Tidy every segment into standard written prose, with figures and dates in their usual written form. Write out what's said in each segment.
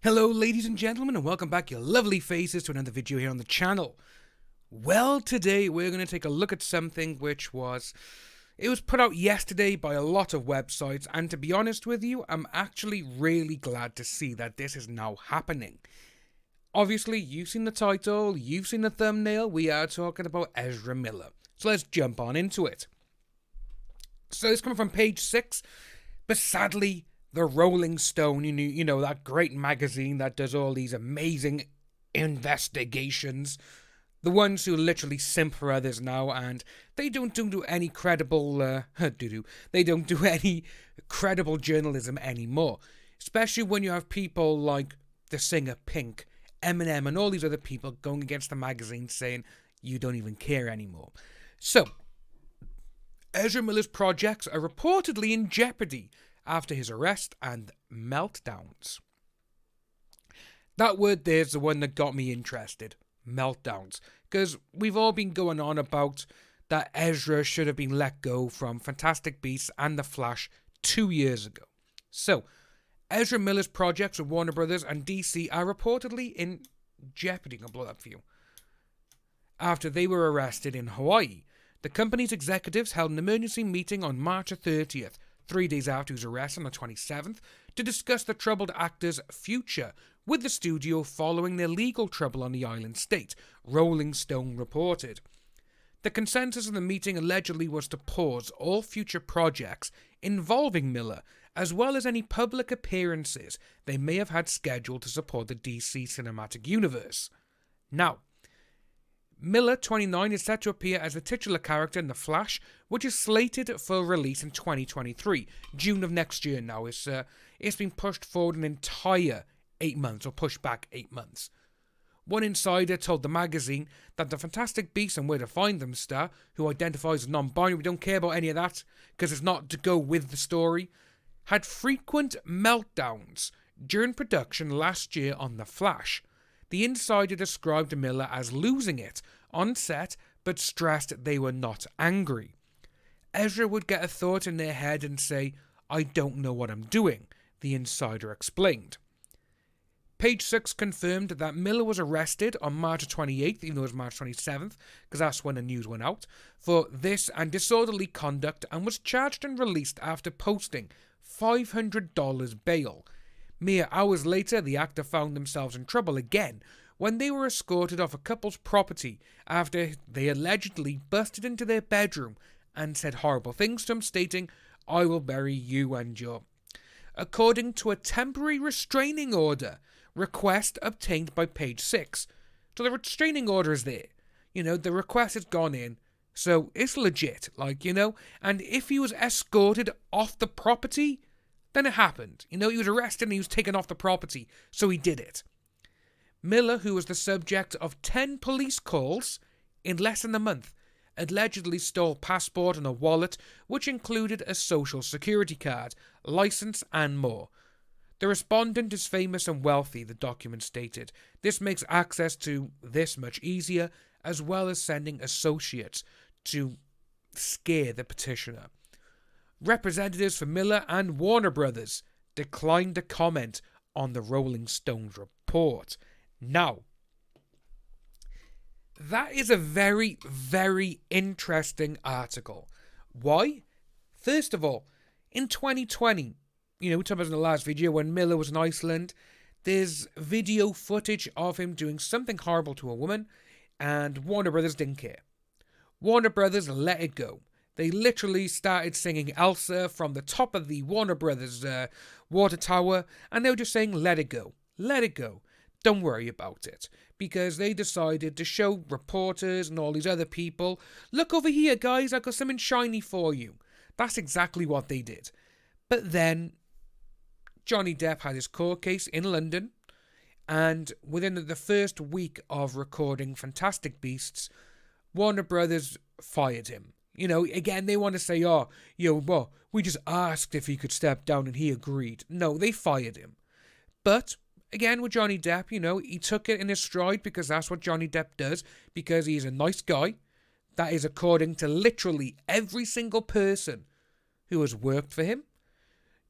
Hello ladies and gentlemen, and welcome back your lovely faces to another video here on the channel. Well, today we're going to take a look at something which was put out yesterday by a lot of websites, and to be honest with you, I'm actually really glad to see that this is now happening. Obviously, you've seen the title, you've seen the thumbnail, we are talking about Ezra Miller. So let's jump on into it. So it's coming from page 6, but sadly, the Rolling Stone, you know, that great magazine that does all these amazing investigations. The ones who literally simp for others now, and they don't do any credible, they don't do any credible journalism anymore. Especially when you have people like the singer Pink, Eminem, and all these other people going against the magazine saying, you don't even care anymore. So, Ezra Miller's projects are reportedly in jeopardy after his arrest and meltdowns. That word there's the one that got me interested. Meltdowns. Because we've all been going on about that Ezra should have been let go from Fantastic Beasts and The Flash 2 years ago. So, Ezra Miller's projects with Warner Brothers and DC are reportedly in jeopardy. I'm going to blow that up for you. After they were arrested in Hawaii, the company's executives held an emergency meeting on March 30th, 3 days after his arrest on the 27th, to discuss the troubled actor's future with the studio following their legal trouble on the island state, Rolling Stone reported. The consensus of the meeting allegedly was to pause all future projects involving Miller, as well as any public appearances they may have had scheduled to support the DC cinematic universe. Now, Miller, 29, is set to appear as the titular character in The Flash, which is slated for release in 2023, June of next year now. It's been pushed forward an entire 8 months, or pushed back 8 months. One insider told the magazine that the Fantastic Beasts and Where to Find Them star, who identifies as non-binary, we don't care about any of that, because it's not to go with the story, had frequent meltdowns during production last year on The Flash. The insider described Miller as losing it on set, but stressed they were not angry. Ezra would get a thought in their head and say, I don't know what I'm doing, the insider explained. Page 6 confirmed that Miller was arrested on March 28th, even though it was March 27th, because that's when the news went out, for this and disorderly conduct, and was charged and released after posting $500 bail. Mere hours later, the actor found themselves in trouble again when they were escorted off a couple's property after they allegedly busted into their bedroom and said horrible things to him, stating, I will bury you and your... According to a temporary restraining order request obtained by page 6. So the restraining order is there. You know, the request has gone in, so it's legit, and if he was escorted off the property, then it happened. He was arrested and he was taken off the property, so he did it. Miller, who was the subject of 10 police calls in less than a month, allegedly stole passport and a wallet, which included a social security card, license, and more. The respondent is famous and wealthy, the document stated. This makes access to this much easier, as well as sending associates to scare the petitioner. Representatives for Miller and Warner Brothers declined to comment on the Rolling Stones report. Now, that is a very, very interesting article. Why? First of all, in 2020, we talked about in the last video when Miller was in Iceland, there's video footage of him doing something horrible to a woman, and Warner Brothers didn't care. Warner Brothers let it go. They literally started singing Elsa from the top of the Warner Brothers water tower, and they were just saying, let it go. Let it go. Don't worry about it. Because they decided to show reporters and all these other people, look over here, guys, I got something shiny for you. That's exactly what they did. But then, Johnny Depp had his court case in London, and within the first week of recording Fantastic Beasts, Warner Brothers fired him. Again, they want to say, we just asked if he could step down and he agreed. No, they fired him. But, again, with Johnny Depp, he took it in his stride because that's what Johnny Depp does, because he's a nice guy. That is according to literally every single person who has worked for him,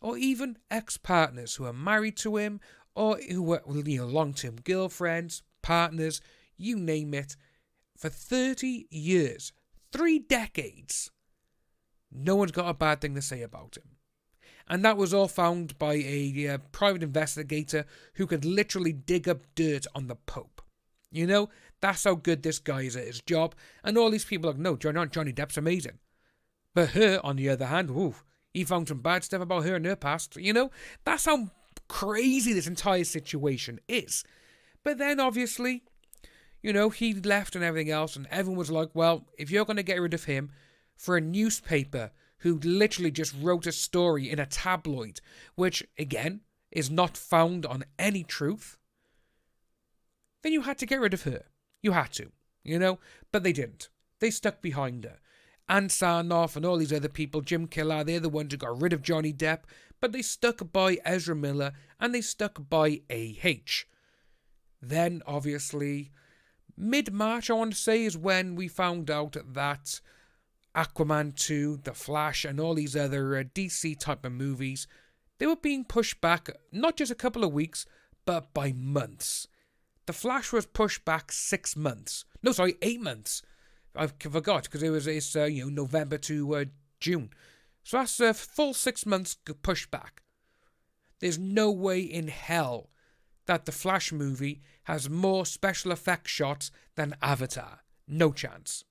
or even ex-partners who are married to him, or who were long-term girlfriends, partners, you name it, for 30 years, 3 decades. No one's got a bad thing to say about him. And that was all found by a private investigator who could literally dig up dirt on the Pope. That's how good this guy is at his job. And all these people are like, no, Johnny Depp's amazing. But her, on the other hand, he found some bad stuff about her in her past. That's how crazy this entire situation is. But then, obviously, he left and everything else. And everyone was like, well, if you're going to get rid of him for a newspaper who literally just wrote a story in a tabloid, which, again, is not found on any truth, then you had to get rid of her. You had to, but they didn't. They stuck behind her. Ann Sarnoff and all these other people, Jim Killar, they're the ones who got rid of Johnny Depp, but they stuck by Ezra Miller and they stuck by AH. Then, obviously, mid-March, I want to say, is when we found out that Aquaman 2, The Flash, and all these other DC type of movies, they were being pushed back not just a couple of weeks, but by months. The Flash was pushed back 6 months. No, sorry, 8 months. I forgot because it's November to June. So that's a full 6 months pushed back. There's no way in hell that the Flash movie has more special effects shots than Avatar. No chance,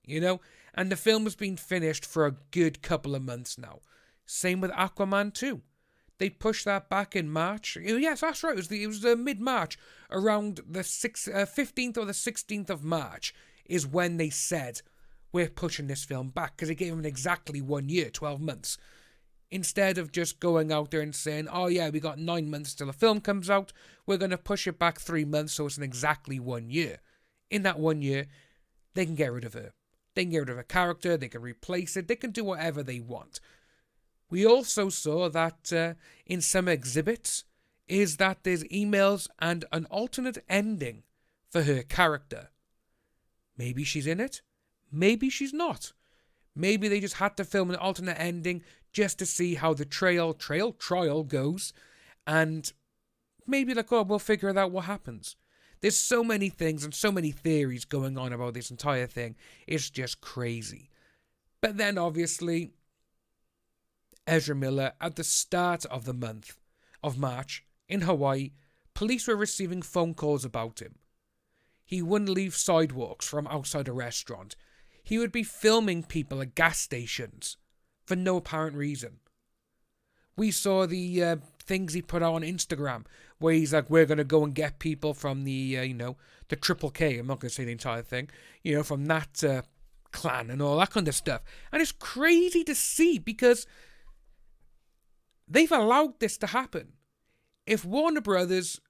And the film has been finished for a good couple of months now. Same with Aquaman 2. They pushed that back in March. Yes, that's right. It was mid-March. Around the 15th or the 16th of March is when they said, we're pushing this film back. Because it gave them exactly 1 year, 12 months. Instead of just going out there and saying, oh yeah, we got 9 months till the film comes out. We're going to push it back 3 months so it's in exactly 1 year. In that 1 year, they can get rid of her. They can get rid of a character. They can replace it. They can do whatever they want. We also saw that in some exhibits is that there's emails and an alternate ending for her character. Maybe she's in it. Maybe she's not. Maybe they just had to film an alternate ending just to see how the trial goes. And maybe we'll figure out what happens. There's so many things and so many theories going on about this entire thing. It's just crazy. But then, obviously, Ezra Miller, at the start of the month of March, in Hawaii, police were receiving phone calls about him. He wouldn't leave sidewalks from outside a restaurant. He would be filming people at gas stations for no apparent reason. We saw the things he put out on Instagram where he's like, we're going to go and get people from the, the Triple K. I'm not going to say the entire thing, from that clan and all that kind of stuff. And it's crazy to see because they've allowed this to happen. If Warner Brothers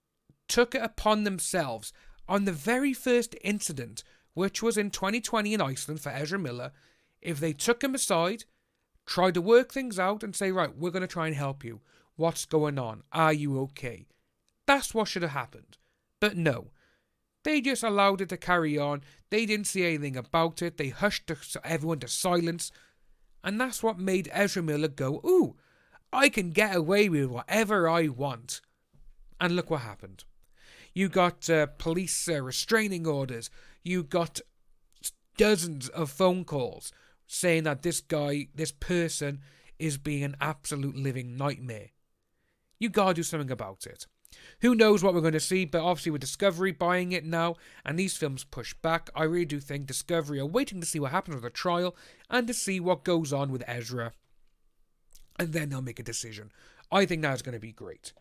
took it upon themselves on the very first incident, which was in 2020 in Iceland for Ezra Miller, if they took him aside, tried to work things out and say, right, we're going to try and help you. What's going on? Are you okay? That's what should have happened. But no. They just allowed it to carry on. They didn't see anything about it. They hushed everyone to silence. And that's what made Ezra Miller go, ooh, I can get away with whatever I want. And look what happened. You got police restraining orders. You got dozens of phone calls saying that this person is being an absolute living nightmare. You gotta do something about it. Who knows what we're going to see, but obviously with Discovery buying it now and these films pushed back, I really do think Discovery are waiting to see what happens with the trial and to see what goes on with Ezra. And then they'll make a decision. I think that is going to be great.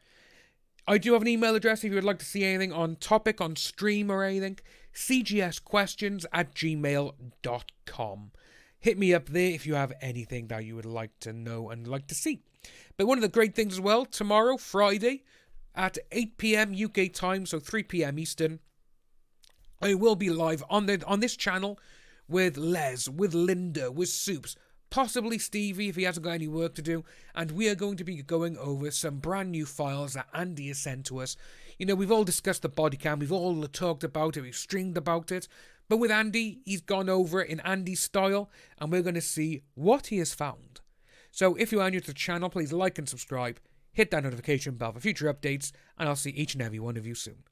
I do have an email address if you would like to see anything on topic, on stream or anything. cgsquestions@gmail.com. Hit me up there if you have anything that you would like to know and like to see. But one of the great things as well, tomorrow, Friday, at 8 p.m. UK time, so 3 p.m. Eastern, I will be live on this channel with Les, with Linda, with Soups, possibly Stevie if he hasn't got any work to do, and we are going to be going over some brand new files that Andy has sent to us. We've all discussed the body cam, we've all talked about it, we've streamed about it, but with Andy, he's gone over it in Andy's style, and we're going to see what he has found. So if you are new to the channel, please like and subscribe, hit that notification bell for future updates, and I'll see each and every one of you soon.